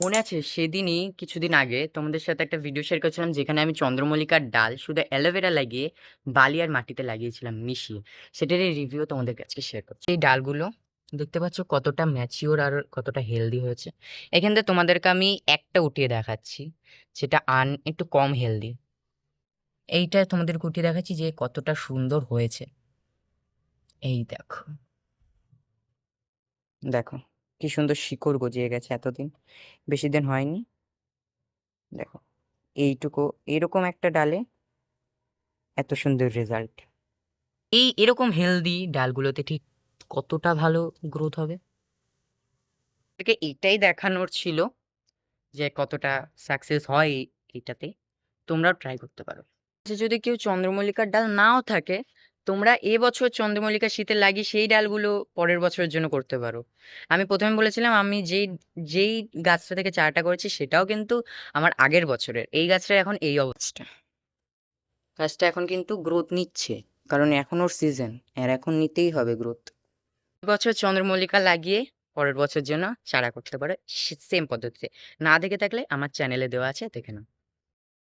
মনে আছে সেদিনই কিছুদিন আগে তোমাদের সাথে একটা ভিডিও শেয়ার করেছিলাম যেখানে আমি চন্দ্রমল্লিকার ডাল শুধু অ্যালোভেরা লাগিয়ে বালি আর মাটিতে লাগিয়েছিলাম মিশিয়ে। সেটারই রিভিউ তোমাদের কাছে শেয়ার করছি। এই ডালগুলো দেখতে পাচ্ছ কতটা ম্যাচিওর আর কতটা হেলদি হয়েছে। এখান থেকে তোমাদেরকে আমি একটা উঠিয়ে দেখাচ্ছি, যেটা একটু কম হেলদি। এইটা তোমাদেরকে উঠিয়ে দেখাচ্ছি যে কতটা সুন্দর হয়েছে। এই দেখো, দেখো কি সুন্দর শিকড় গজিয়ে গেছে, এতদিন বেশি দিন হয়নি। দেখো এইটুকু, এরকম একটা ডালে এত সুন্দর রেজাল্ট। এরকম হেলদি ডালগুলোতে ঠিক কতটা ভালো গ্রোথ হবে। থেকে এটাই দেখানোর ছিল যে কতটা সাকসেস হয় এটাতে। তোমরাও ট্রাই করতে পারো। যদি কেউ চন্দ্রমল্লিকার ডাল নাও থাকে, তোমরা এবছর চন্দ্রমল্লিকা শীতে লাগিয়ে সেই ডালগুলো পরের বছরের জন্য করতে পারো। আমি প্রথমে বলেছিলাম আমি যেই যেই গাছটা থেকে চারাটা করেছি সেটাও কিন্তু আমার আগের বছরের। এই গাছটা এখন এই অবস্থা। গাছটা এখন কিন্তু গ্রোথ নিচ্ছে, কারণ এখন ওর সিজন, আর এখন নিতেই হবে গ্রোথ। বছর চন্দ্রমল্লিকা লাগিয়ে পরের বছর জন্য চারা করতে পারে সেম পদ্ধতিতে। না দেখে থাকলে আমার চ্যানেলে দেওয়া আছে, দেখে নাও।